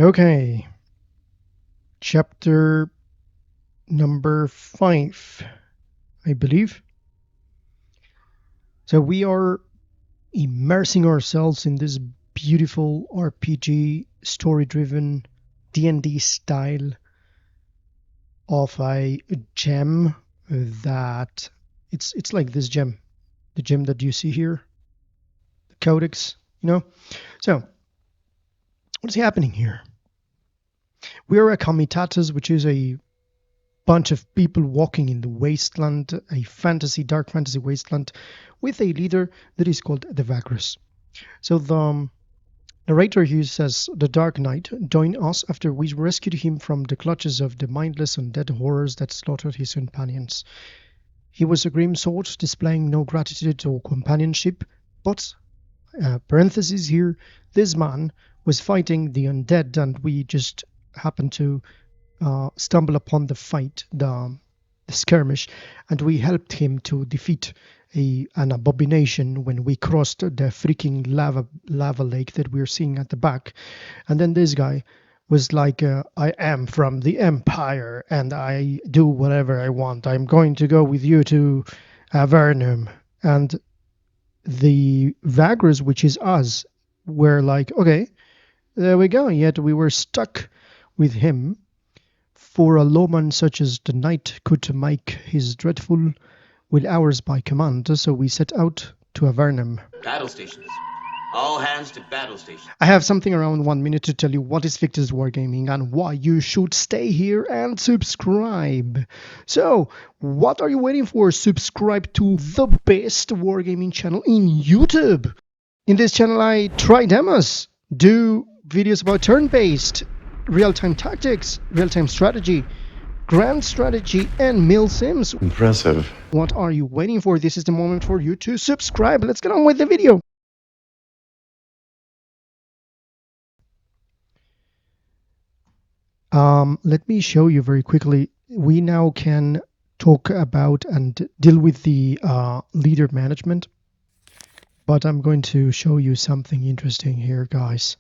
Okay, chapter number 5, I believe. So we are immersing ourselves in this beautiful RPG story-driven D&D style of a gem that it's like this gem, the gem that you see here, the codex, So, what's happening here? We are a comitatus, which is a bunch of people walking in the wasteland, a dark fantasy wasteland, with a leader that is called the Vagrus. So the narrator here says, "The Dark Knight joined us after we rescued him from the clutches of the mindless undead horrors that slaughtered his companions. He was a grim sort, displaying no gratitude or companionship, but, parentheses here, this man was fighting the undead, and we just happened to stumble upon the fight, the skirmish, and we helped him to defeat an abomination when we crossed the freaking lava lake that we're seeing at the back. And then this guy was like, I am from the Empire, and I do whatever I want. I'm going to go with you to Avernum." And the Vagrus, which is us, were like, okay, there we go. Yet we were stuck with him, for a lawman such as the knight could make his dreadful will ours by command, so we set out to Avernum. Battle stations. All hands to battle stations. I have something around 1 minute to tell you what is Victor's Wargaming and why you should stay here and subscribe. So, what are you waiting for? Subscribe to the best Wargaming channel in YouTube. In this channel I try demos, do videos about turn-based, real-time tactics, real-time strategy, grand strategy, and mill sims. Impressive. What are you waiting for? This is the moment for you to subscribe. Let's get on with the video. Let me show you very quickly. We now can talk about and deal with the leader management, but I'm going to show you something interesting here, guys.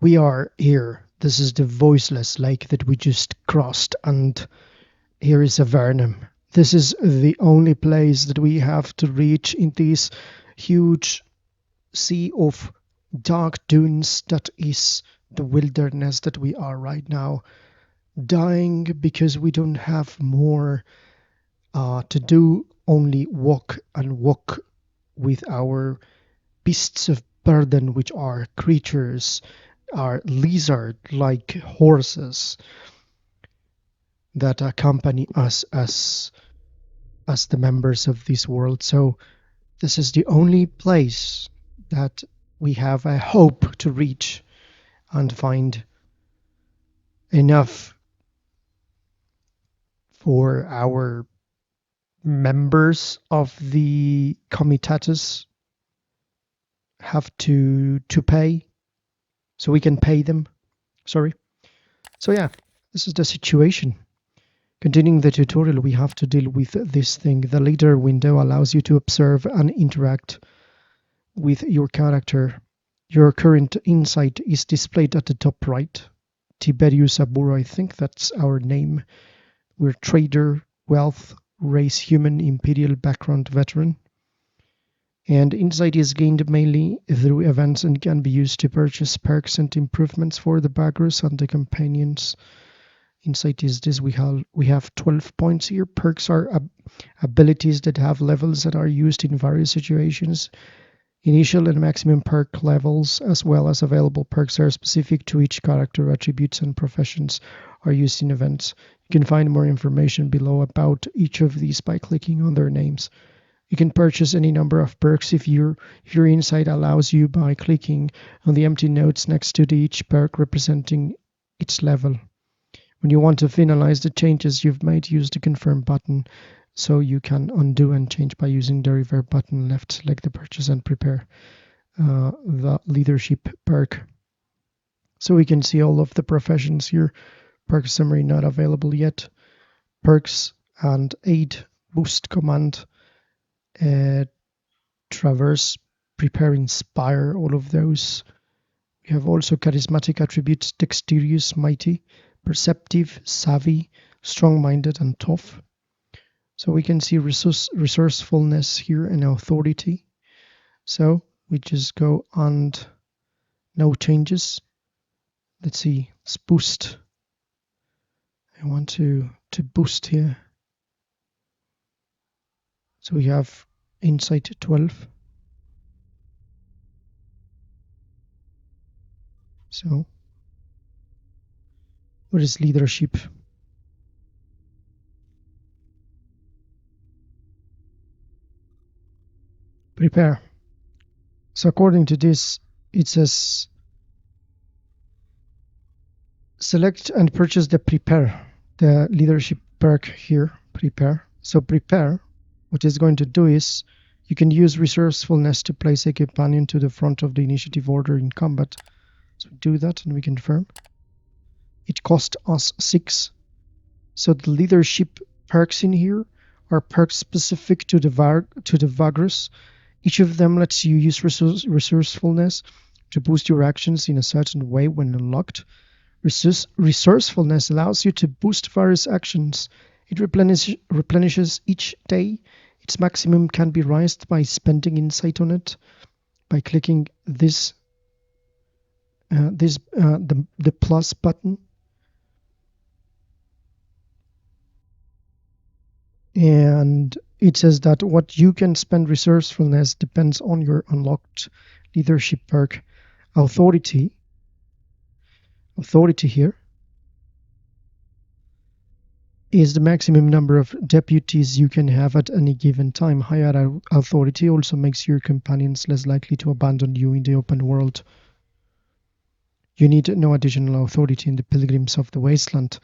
We are here. This is the voiceless lake that we just crossed, and here is Avernum. This is the only place that we have to reach in this huge sea of dark dunes that is the wilderness that we are right now, dying because we don't have more to do, only walk and walk with our beasts of burden, which are creatures, are lizard-like horses that accompany us as the members of this world. So this is the only place that we have a hope to reach and find enough for our members of the comitatus have to pay, so we can pay them. Sorry. So yeah, this is the situation. Continuing the tutorial, we have to deal with this thing. The leader window allows you to observe and interact with your character. Your current insight is displayed at the top right. Tiberius Abura, I think that's our name. We're trader, wealth, race human, imperial background veteran. And insight is gained mainly through events and can be used to purchase perks and improvements for the baggers and the companions. Insight is this: we have 12 points here. Perks are abilities that have levels that are used in various situations. Initial and maximum perk levels, as well as available perks, are specific to each character. Attributes and professions are used in events. You can find more information below about each of these by clicking on their names. You can purchase any number of perks if your insight allows you by clicking on the empty notes next to each perk representing its level. When you want to finalize the changes you've made, use the confirm button, so you can undo and change by using the revert button left. Select the purchase and prepare the leadership perk. So we can see all of the professions here. Perk summary not available yet. Perks and aid, boost command, traverse, prepare, inspire, all of those. We We have also charismatic attributes: dexterous, mighty, perceptive, savvy, strong-minded, and tough. So we can see resourcefulness here and authority. So we just go and no changes. Let's see, let's boost. I want to boost here. So we have insight 12. So what is leadership? Prepare. So according to this, it says select and purchase the prepare, the leadership perk here, prepare. So prepare, what it's going to do is you can use resourcefulness to place a companion to the front of the initiative order in combat. So do that and we confirm. It cost us 6. So the leadership perks in here are perks specific to the Vagrus. Each of them lets you use resourcefulness to boost your actions in a certain way when unlocked. Resourcefulness allows you to boost various actions. It replenishes each day. Its maximum can be raised by spending insight on it, by clicking the plus button. And it says that what you can spend resourcefulness depends on your unlocked leadership perk. Authority here is the maximum number of deputies you can have at any given time. Higher authority also makes your companions less likely to abandon you in the open world. You need no additional authority in the Pilgrims of the Wasteland.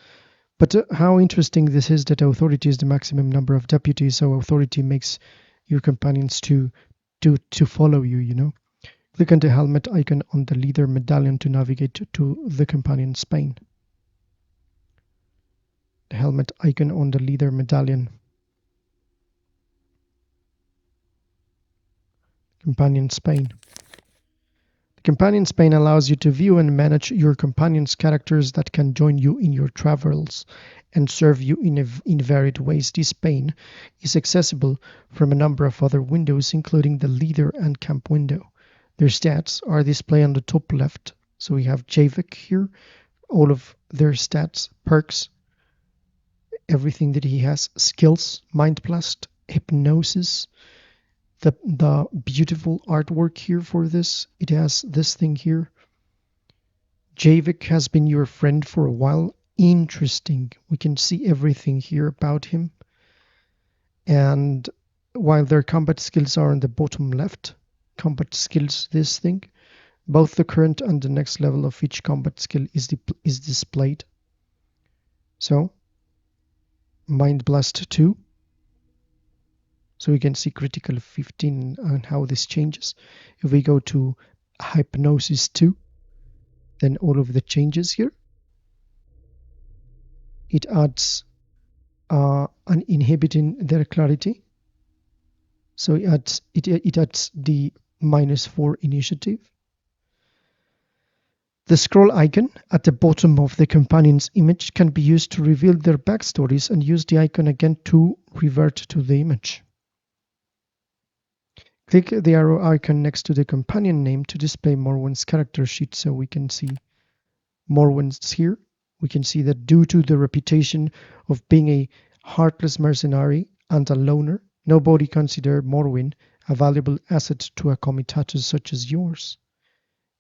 But how interesting this is that authority is the maximum number of deputies, so authority makes your companions to follow you, you know. Click on the helmet icon on the leader medallion to navigate to the companion Spain. The helmet icon on the leader medallion. Companion Spain. The companion Spain allows you to view and manage your companion's characters that can join you in your travels and serve you in varied ways. This pane is accessible from a number of other windows, including the leader and camp window. Their stats are displayed on the top left. So we have Javik here, all of their stats, perks, everything that he has, skills, mind blast, hypnosis, the beautiful artwork here for this. It has this thing here. Javik has been your friend for a while. Interesting. We can see everything here about him. And while their combat skills are on the bottom left, combat skills, this thing, both the current and the next level of each combat skill is displayed. So, Mind Blast 2. So we can see critical 15 and how this changes. If we go to Hypnosis 2, then all of the changes here. It adds an inhibiting their clarity. So it adds the -4 initiative. The scroll icon at the bottom of the companion's image can be used to reveal their backstories, and use the icon again to revert to the image. Click the arrow icon next to the companion name to display Morwen's character sheet, so we can see Morwen's here. We can see that due to the reputation of being a heartless mercenary and a loner, nobody considered Morwen a valuable asset to a comitatus such as yours.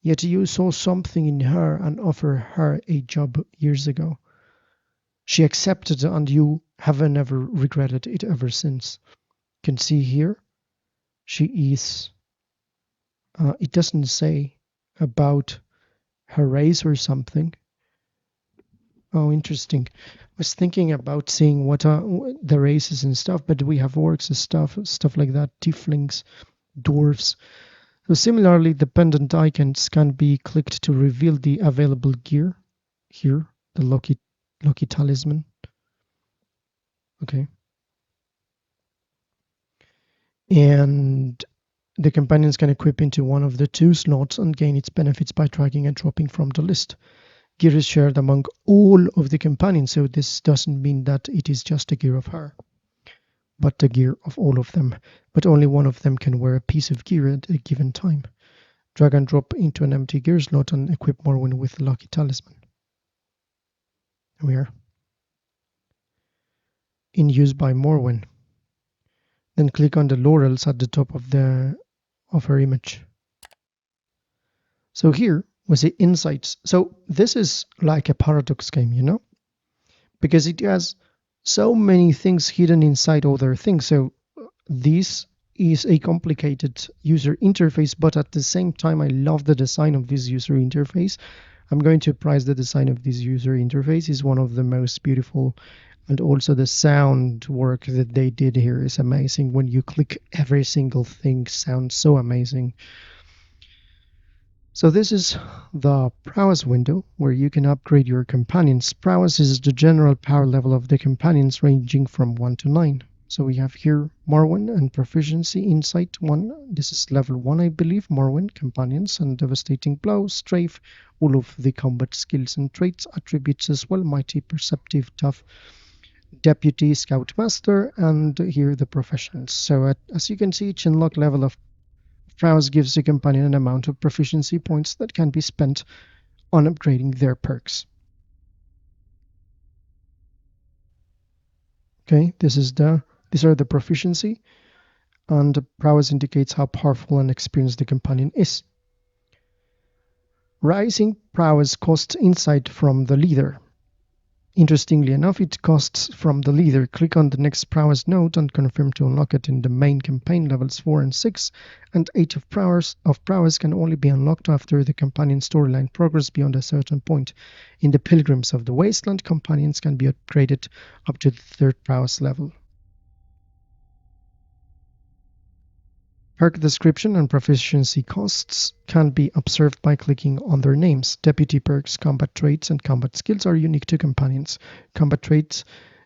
Yet you saw something in her and offered her a job years ago. She accepted, and you have never regretted it ever since. You can see here, she is, it doesn't say about her race or something. Oh, interesting. I was thinking about seeing what are the races and stuff, but we have orcs and stuff like that, tieflings, dwarves. So similarly, dependent icons can be clicked to reveal the available gear. Here, the Loki talisman. Okay. And the companions can equip into one of the two slots and gain its benefits by dragging and dropping from the list. Gear is shared among all of the companions, so this doesn't mean that it is just a gear of her, but the gear of all of them. But only one of them can wear a piece of gear at a given time. Drag and drop into an empty gear slot and equip Morwen with the Lucky Talisman. Here we are. In use by Morwen. Then click on the laurels at the top of her image. So here was the insights. So this is like a paradox game, you know, because it has so many things hidden inside other things. So this is a complicated user interface, but at the same time, I love the design of this user interface. I'm going to prize the design of this user interface is one of the most beautiful, and also the sound work that they did here is amazing. When you click, every single thing sounds so amazing. So this is the prowess window where you can upgrade your companions. Prowess is the general power level of the companions ranging from 1 to 9. So we have here Morwen and Proficiency Insight 1. This is level 1, I believe. Morwen, Companions, and Devastating Blow, Strafe, all of the combat skills and traits, attributes as well, Mighty, Perceptive, Tough, Deputy, Scoutmaster, and here the Professionals. So as you can see, each unlock level of Prowess gives the companion an amount of proficiency points that can be spent on upgrading their perks. Okay, these are the proficiency, and the prowess indicates how powerful and experienced the companion is. Rising prowess costs insight from the leader. Interestingly enough, it costs from the leader. Click on the next prowess node and confirm to unlock it in the main campaign. Levels 4 and 6 and 8 of prowess can only be unlocked after the companion storyline progress beyond a certain point. In the Pilgrims of the Wasteland, companions can be upgraded up to the 3rd prowess level. Perk description and proficiency costs can be observed by clicking on their names. Deputy perks, combat traits, and combat skills are unique to companions. Combat traits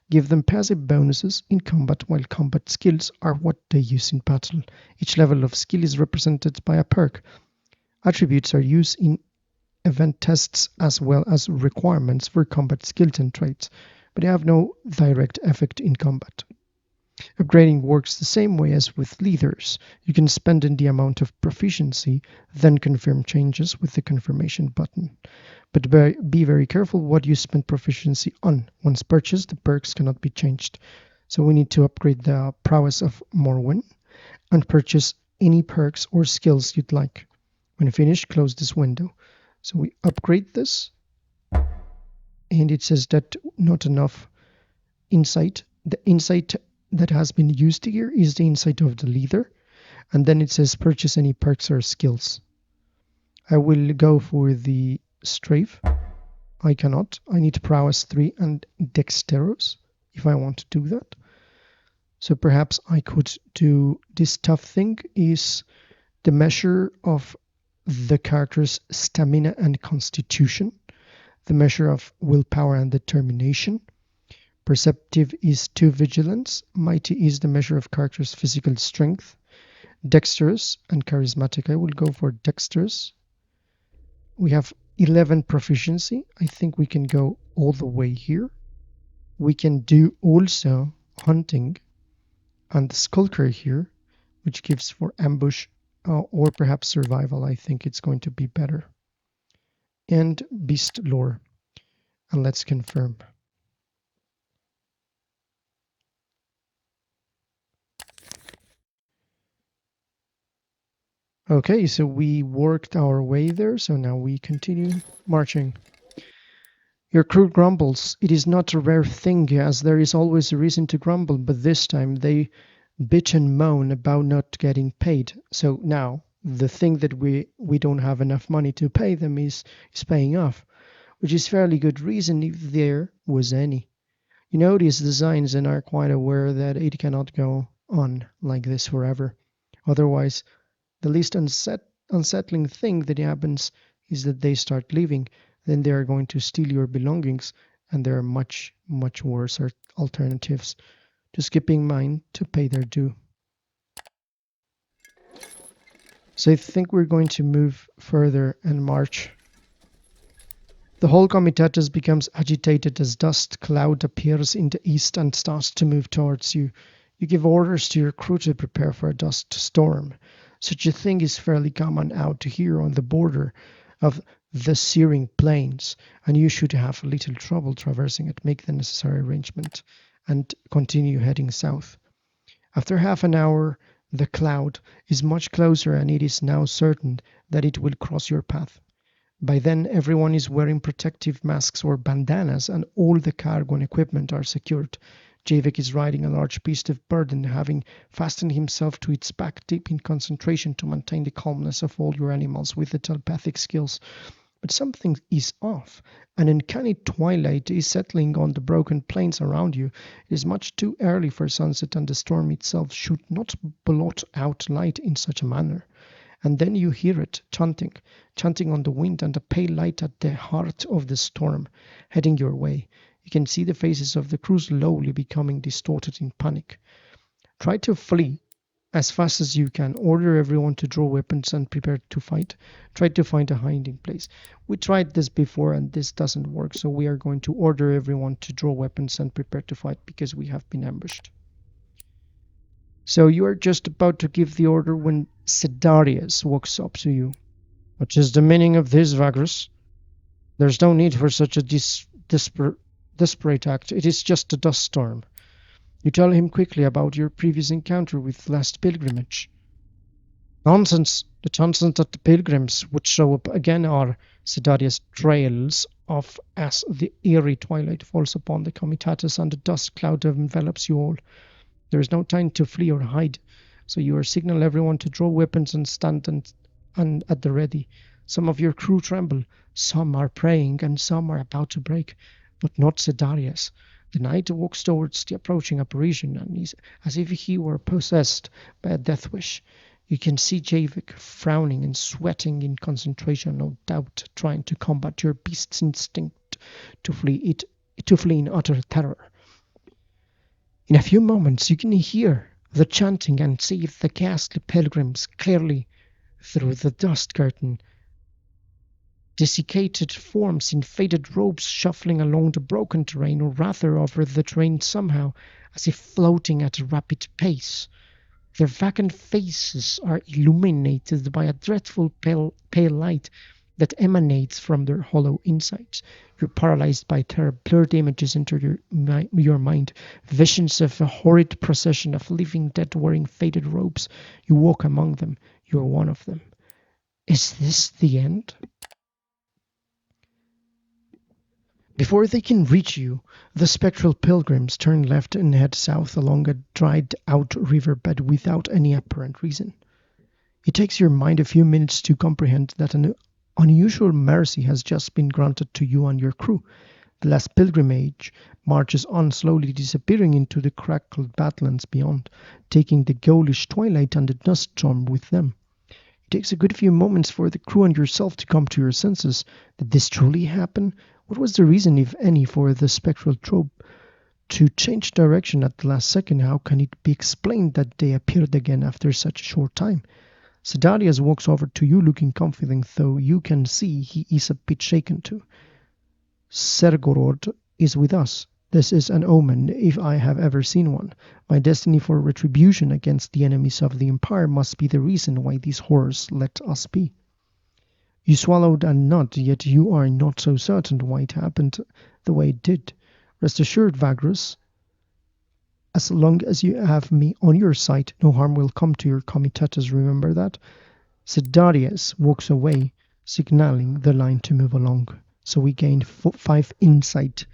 give them passive bonuses in combat, while combat skills are what they use in battle. Each level of skill is represented by a perk. Attributes are used in event tests as well as requirements for combat skills and traits, but they have no direct effect in combat. Upgrading works the same way as with leaders. You can spend in the amount of proficiency, then confirm changes with the confirmation button. But be very careful what you spend proficiency on. Once purchased, the perks cannot be changed. So we need to upgrade the prowess of Morwen and purchase any perks or skills you'd like. When finished, close this window. So we upgrade this, and it says that not enough insight. The insight that has been used here is the insight of the leader, and then it says purchase any perks or skills. I will go for the strafe. I cannot. I need prowess 3 and dexterous if I want to do that. So perhaps I could do this tough thing is the measure of the character's stamina and constitution, the measure of willpower and determination. Perceptive is 2 vigilance. Mighty is the measure of character's physical strength. Dexterous and charismatic. I will go for dexterous. We have 11 proficiency. I think we can go all the way here. We can do also hunting and skulker here, which gives for ambush or perhaps survival. I think it's going to be better. And beast lore. And let's confirm. Okay, so we worked our way there, so now we continue marching. Your crew grumbles. It is not a rare thing, as there is always a reason to grumble, but this time they bitch and moan about not getting paid. So now, the thing that we don't have enough money to pay them is paying off, which is fairly good reason if there was any. You know these designs and are quite aware that it cannot go on like this forever. Otherwise, the least unsettling thing that happens is that they start leaving. Then they are going to steal your belongings, and there are much, much worse alternatives to skipping mine to pay their due. So I think we're going to move further and march. The whole comitatus becomes agitated as dust cloud appears in the east and starts to move towards you. You give orders to your crew to prepare for a dust storm. Such a thing is fairly common out here on the border of the searing plains, and you should have little trouble traversing it. Make the necessary arrangement and continue heading south. After half an hour, the cloud is much closer, and it is now certain that it will cross your path. By then, everyone is wearing protective masks or bandanas, and all the cargo and equipment are secured. Javik is riding a large beast of burden, having fastened himself to its back, deep in concentration to maintain the calmness of all your animals with the telepathic skills. But something is off. An uncanny twilight is settling on the broken plains around you. It is much too early for sunset, and the storm itself should not blot out light in such a manner. And then you hear it chanting on the wind, and a pale light at the heart of the storm, heading your way. You can see the faces of the crew slowly becoming distorted in panic. Try to flee as fast as you can. Order everyone to draw weapons and prepare to fight. Try to find a hiding place. We tried this before and this doesn't work, so we are going to order everyone to draw weapons and prepare to fight because we have been ambushed. So you are just about to give the order when Sedarius walks up to you. What is the meaning of this, Vagrus? There's no need for such a desperate act. It is just a dust storm. You tell him quickly about your previous encounter with last pilgrimage. Nonsense. The chances that the pilgrims would show up again are, Sedarius trails off as the eerie twilight falls upon the comitatus and the dust cloud envelops you all. There is no time to flee or hide, so you signal everyone to draw weapons and stand and at the ready. Some of your crew tremble, some are praying, and some are about to break, but not Sedarius. The knight walks towards the approaching apparition, and is as if he were possessed by a death wish. You can see Javik frowning and sweating in concentration, no doubt trying to combat your beast's instinct to flee in utter terror. In a few moments you can hear the chanting and see the ghastly pilgrims clearly through the dust curtain. Desiccated forms in faded robes shuffling along the broken terrain, or rather over the terrain somehow, as if floating at a rapid pace. Their vacant faces are illuminated by a dreadful pale light that emanates from their hollow insides. You're paralyzed by terror. Blurred images enter your mind, visions of a horrid procession of living dead wearing faded robes. You walk among them. You're one of them. Is this the end? Before they can reach you, the spectral pilgrims turn left and head south along a dried-out riverbed without any apparent reason. It takes your mind a few minutes to comprehend that an unusual mercy has just been granted to you and your crew. The last pilgrimage marches on, slowly disappearing into the crackled badlands beyond, taking the ghoulish twilight and the dust storm with them. It takes a good few moments for the crew and yourself to come to your senses. Did this truly happen? What was the reason, if any, for the spectral trope to change direction at the last second? How can it be explained that they appeared again after such a short time? Sedarius walks over to you looking confident, though you can see he is a bit shaken too. Sergorod is with us. This is an omen, if I have ever seen one. My destiny for retribution against the enemies of the Empire must be the reason why these horrors let us be. You swallowed a nod, yet you are not so certain why it happened the way it did. Rest assured, Vagrus, as long as you have me on your side, no harm will come to your comitatus, remember that? Sedarius walks away, signaling the line to move along. So we gain 5 insight.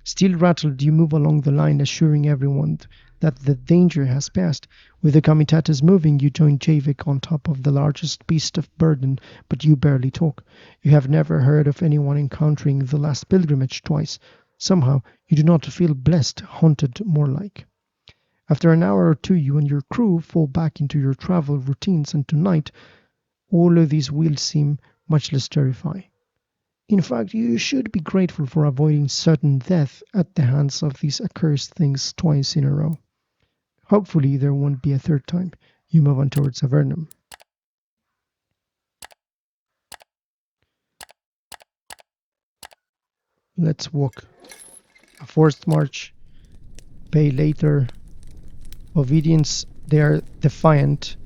Still rattled, you move along the line, assuring everyone that the danger has passed. With the comitatus moving, you join Javik on top of the largest beast of burden, but you barely talk. You have never heard of anyone encountering the last pilgrimage twice. Somehow, you do not feel blessed, haunted more like. After an hour or two, you and your crew fall back into your travel routines, and tonight, all of these will seem much less terrifying. In fact, you should be grateful for avoiding certain death at the hands of these accursed things twice in a row. Hopefully, there won't be a third time. You move on towards Avernum. Let's walk. A forced march. Pay later. Obedience. They are defiant.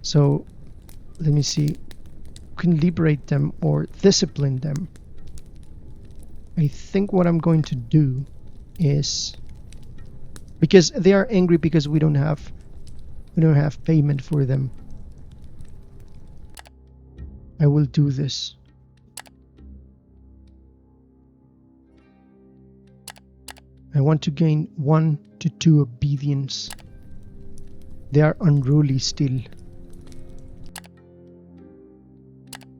So let me see. You can liberate them or discipline them. I think what I'm going to do is, because they are angry because we don't have payment for them, I will do this. I want to gain 1 to 2 obedience. They are unruly still.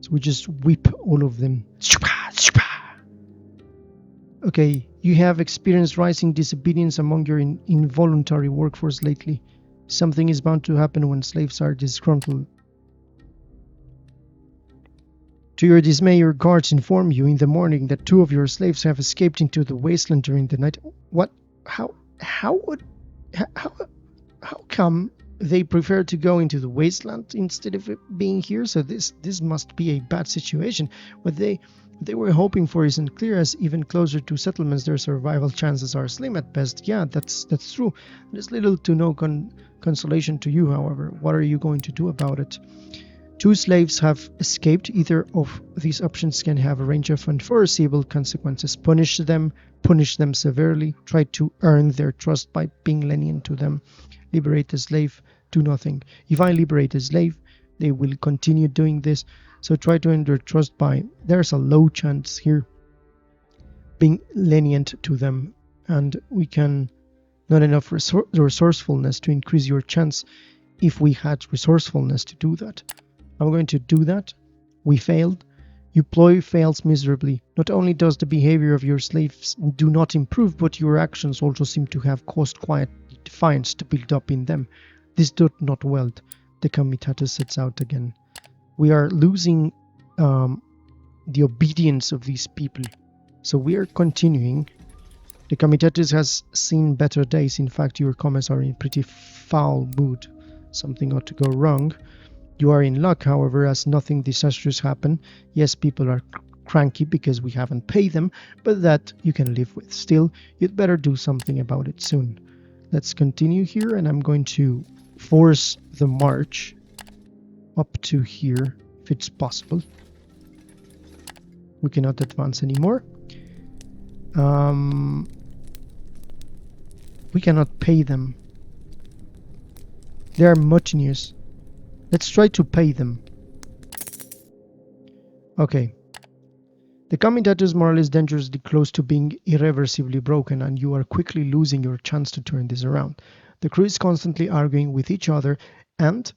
So we just whip all of them. Okay, you have experienced rising disobedience among your involuntary workforce lately. Something is bound to happen when slaves are disgruntled. To your dismay, your guards inform you in the morning that 2 of your slaves have escaped into the wasteland during the night. What? How would... How come they prefer to go into the wasteland instead of being here? So this must be a bad situation. What they were hoping for isn't clear, as even closer to settlements their survival chances are slim at best. Yeah, that's true. There's little to no consolation to you, however. What are you going to do about it? 2 slaves have escaped. Either of these options can have a range of unforeseeable consequences. Punish them severely. Try to earn their trust by being lenient to them. Liberate the slave. Do nothing. If I liberate a slave, they will continue doing this. So try to earn their trust by, there's a low chance here, being lenient to them. And we can, not enough resourcefulness to increase your chance if we had resourcefulness to do that. I'm going to do that. We failed. Your ploy fails miserably. Not only does the behavior of your slaves do not improve, but your actions also seem to have caused quiet defiance to build up in them. This doth not well. The comitatus sets out again. We are losing the obedience of these people. So we are continuing. The comitatus has seen better days. In fact, your commas are in pretty foul mood. Something ought to go wrong. You are in luck, however, as nothing disastrous happened. Yes, people are cranky because we haven't paid them, but that you can live with. Still, you'd better do something about it soon. Let's continue here, and I'm going to force the march up to here, if it's possible. We cannot advance anymore. We cannot pay them. They are mutineers. Let's try to pay them. Okay. The comitatus morale is dangerously close to being irreversibly broken, and you are quickly losing your chance to turn this around. The crew is constantly arguing with each other, and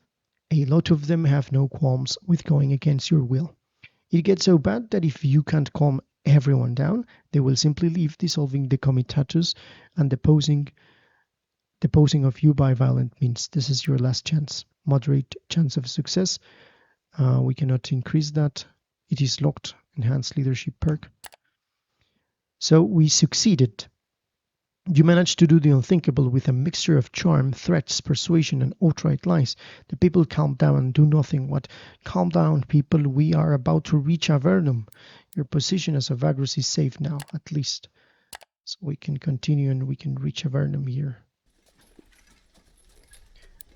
a lot of them have no qualms with going against your will. It gets so bad that if you can't calm everyone down, they will simply leave, dissolving the comitatus and deposing of you by violent means. This is your last chance. Moderate chance of success. We cannot increase that. It is locked. Enhanced leadership perk. So we succeeded. You managed to do the unthinkable with a mixture of charm, threats, persuasion, and outright lies. The people calm down and do nothing. What? Calm down, people. We are about to reach Avernum. Your position as a Vagrus is safe now, at least. So we can continue and we can reach Avernum here.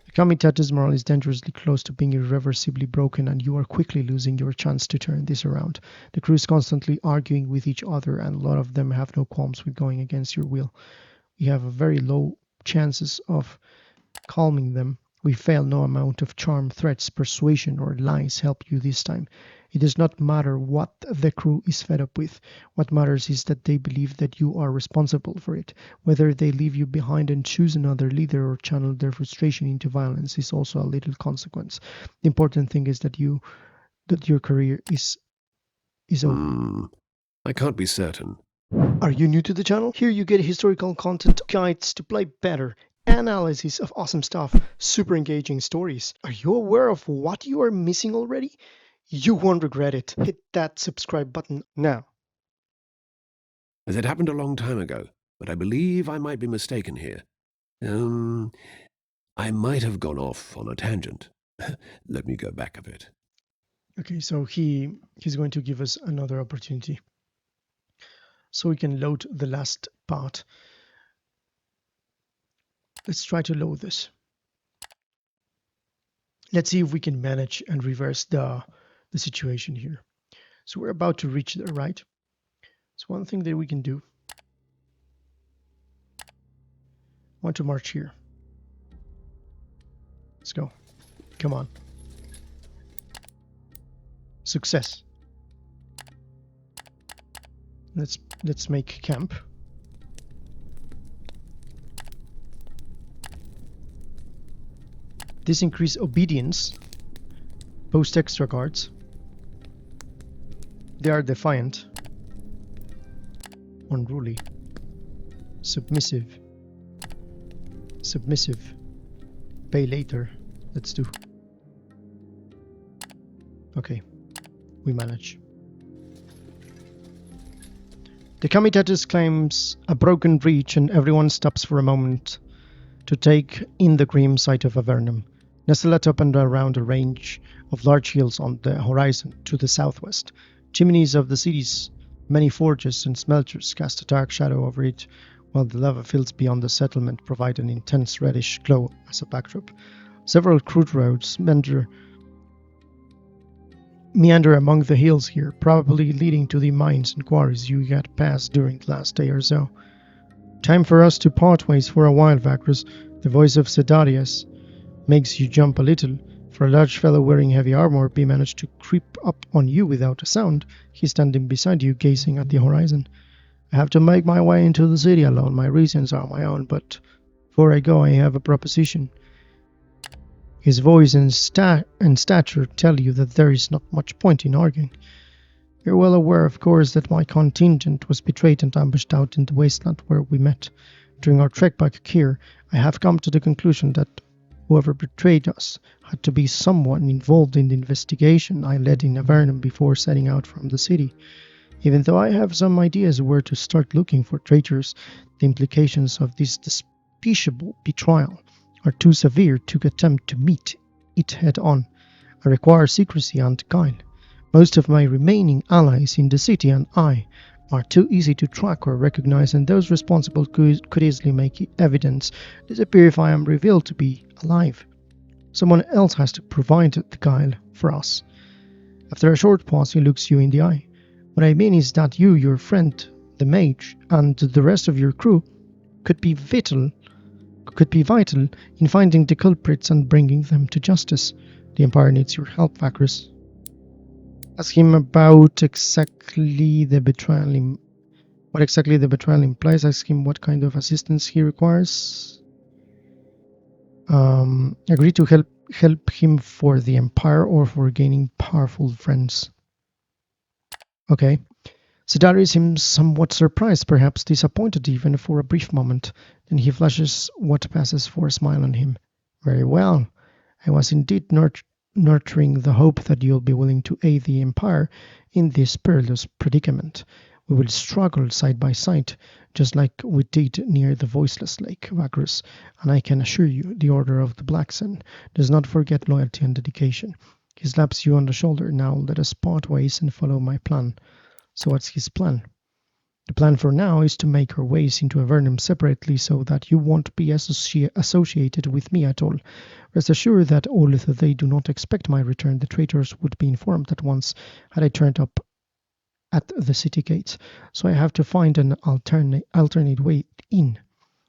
The comitatus morale is dangerously close to being irreversibly broken, and you are quickly losing your chance to turn this around. The crew is constantly arguing with each other, and a lot of them have no qualms with going against your will. We have a very low chances of calming them. We fail. No amount of charm, threats, persuasion, or lies help you this time. It does not matter what the crew is fed up with. What matters is that they believe that you are responsible for it. Whether they leave you behind and choose another leader or channel their frustration into violence is also a little consequence. The important thing is that your career is over. I can't be certain. Are you new to the channel? Here you get historical content, guides to play better, analysis of awesome stuff, super engaging stories. Are you aware of what you are missing already? You won't regret it. Hit that subscribe button now. As it happened a long time ago, but I believe I might be mistaken here. I might have gone off on a tangent. Let me go back a bit. Okay, so he's going to give us another opportunity. so we can load the last part. Let's try to load this. Let's see if we can manage and reverse the situation here. So we're about to reach there, right? So one thing that we can do, I want to march here. Let's go. Come on. Success. Let's make camp. This increase obedience. Post extra guards. They are defiant. Unruly. Submissive. Submissive. Pay later. Let's do. Okay. We manage. The comitatus claims a broken breach and everyone stops for a moment to take in the grim sight of Avernum, nestled atop and around a range of large hills on the horizon to the southwest. Chimneys of the city's many forges and smelters cast a dark shadow over it, while the lava fields beyond the settlement provide an intense reddish glow as a backdrop. Several crude roads meander among the hills here, probably leading to the mines and quarries you had passed during the last day or so. Time for us to part ways for a while, Vagrus. The voice of Sedarius makes you jump a little. For a large fellow wearing heavy armor, he managed to creep up on you without a sound. He's standing beside you, gazing at the horizon. I have to make my way into the city alone. My reasons are my own, but before I go, I have a proposition. His voice and stature tell you that there is not much point in arguing. You're well aware, of course, that my contingent was betrayed and ambushed out in the wasteland where we met. During our trek back here, I have come to the conclusion that whoever betrayed us had to be someone involved in the investigation I led in Avernum before setting out from the city. Even though I have some ideas where to start looking for traitors, the implications of this despicable betrayal are too severe to attempt to meet it head-on. I require secrecy and guile. Most of my remaining allies in the city and I are too easy to track or recognize, and those responsible could easily make evidence disappear if I am revealed to be alive. Someone else has to provide the guile for us. After a short pause, he looks you in the eye. What I mean is that you, your friend, the mage, and the rest of your crew could be vital in finding the culprits and bringing them to justice. The Empire needs your help, Vagrus. Ask him about what exactly the betrayal implies. Ask him what kind of assistance he requires. Agree to help him for the Empire or for gaining powerful friends. Okay. Sedarius seems somewhat surprised, perhaps disappointed even for a brief moment. Then he flashes what passes for a smile on him. Very well. I was indeed nurturing the hope that you'll be willing to aid the Empire in this perilous predicament. We will struggle side by side, just like we did near the Voiceless Lake, Vagrus, and I can assure you the Order of the Black Sun does not forget loyalty and dedication. He slaps you on the shoulder. Now let us part ways and follow my plan. So what's his plan? The plan for now is to make our ways into Avernum separately so that you won't be associated with me at all. Rest assured that although they do not expect my return, the traitors would be informed at once had I turned up at the city gates. So I have to find an alternate way in.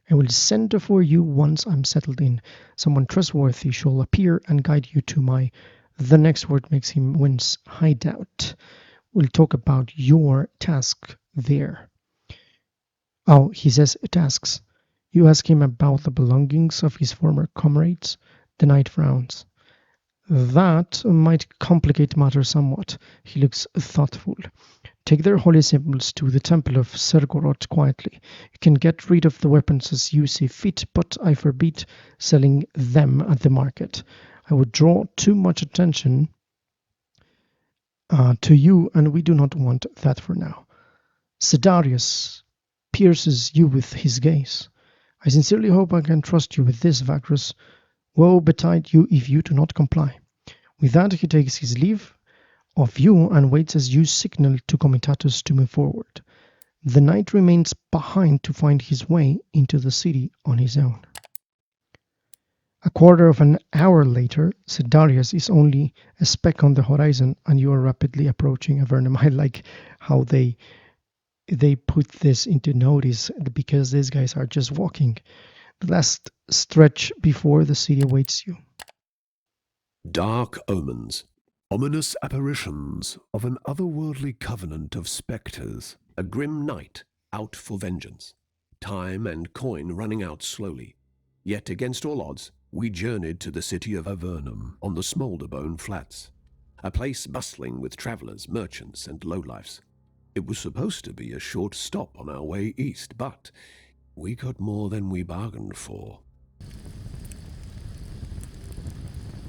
I will send for you once I'm settled in. Someone trustworthy shall appear and guide you to the next word makes him wince, hideout. We'll talk about your task there. Oh, he says tasks. You ask him about the belongings of his former comrades. The knight frowns. That might complicate matters somewhat. He looks thoughtful. Take their holy symbols to the temple of Sergorod quietly. You can get rid of the weapons as you see fit, but I forbid selling them at the market. I would draw too much attention to you, and we do not want that for now. Sedarius pierces you with his gaze. I sincerely hope I can trust you with this, Vagrus. Woe betide you if you do not comply. With that, he takes his leave of you and waits as you signal to Comitatus to move forward. The knight remains behind to find his way into the city on his own. A quarter of an hour later, Sedarius is only a speck on the horizon, and you are rapidly approaching Avernum. I like how they put this into notice, because these guys are just walking the last stretch before the city awaits you. Dark omens, ominous apparitions of an otherworldly covenant of spectres, a grim night out for vengeance, time and coin running out slowly. Yet against all odds, we journeyed to the city of Avernum on the Smoulderbone Flats, a place bustling with travellers, merchants, and lowlifes. It was supposed to be a short stop on our way east, but we got more than we bargained for.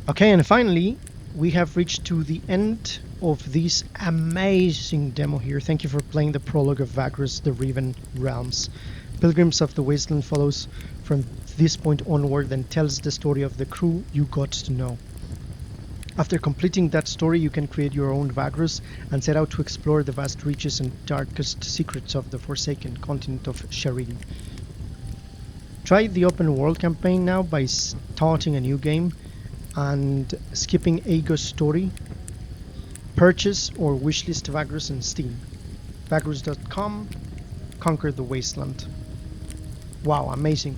Okay, and finally, we have reached to the end of this amazing demo here. Thank you for playing the prologue of Vagrus, the Riven Realms. Pilgrims of the Wasteland follows from this point onward and tells the story of the crew you got to know. After completing that story, you can create your own Vagrus and set out to explore the vast reaches and darkest secrets of the forsaken continent of Sharin. Try the open world campaign now by starting a new game and skipping Aego's story. Purchase or wishlist Vagrus on Steam. Vagrus.com. Conquer the Wasteland. Wow, amazing.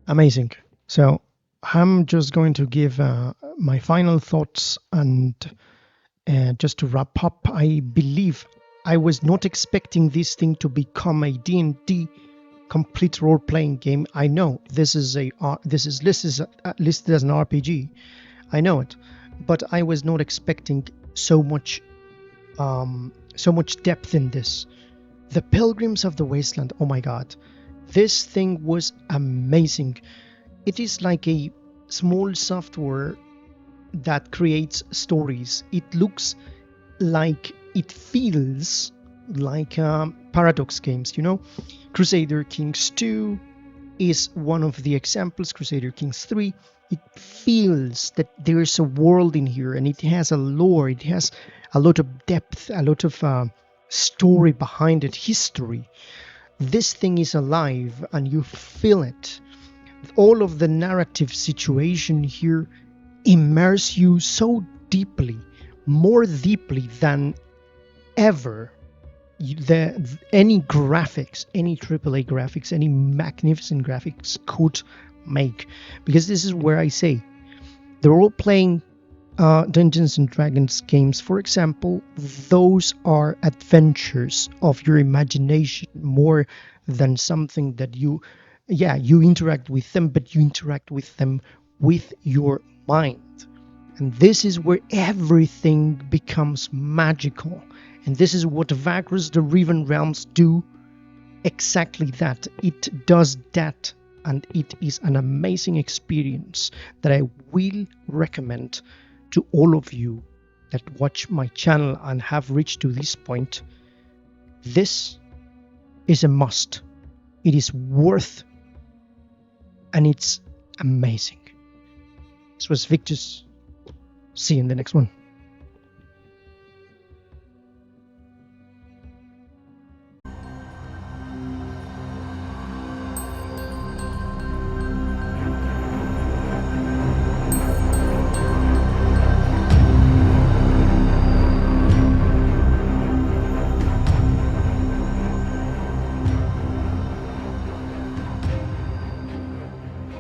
Amazing. So I'm just going to give my final thoughts, and just to wrap up, I believe I was not expecting this thing to become a D&D complete role-playing game. I know this is listed as an RPG. I know it, but I was not expecting so much depth in this. The Pilgrims of the Wasteland. Oh my God, this thing was amazing. It is like a small software that creates stories. It looks like, it feels like Paradox games, you know. Crusader Kings 2 is one of the examples. Crusader Kings 3, it feels that there's a world in here, and it has a lore, it has a lot of depth, a lot of story behind it, history. This thing is alive and you feel it. All of the narrative situation here immerse you so deeply, more deeply than ever any graphics, any AAA graphics, any magnificent graphics could make. Because this is where I say the role-playing Dungeons and Dragons games, for example, those are adventures of your imagination more than something that you interact with them, but you interact with them with your mind. And this is where everything becomes magical. And this is what Vagrus, the Riven Realms do exactly that. It does that, and it is an amazing experience that I will recommend to all of you that watch my channel and have reached to this point. This is a must. It is worth, and it's amazing. This was Victus. See you in the next one.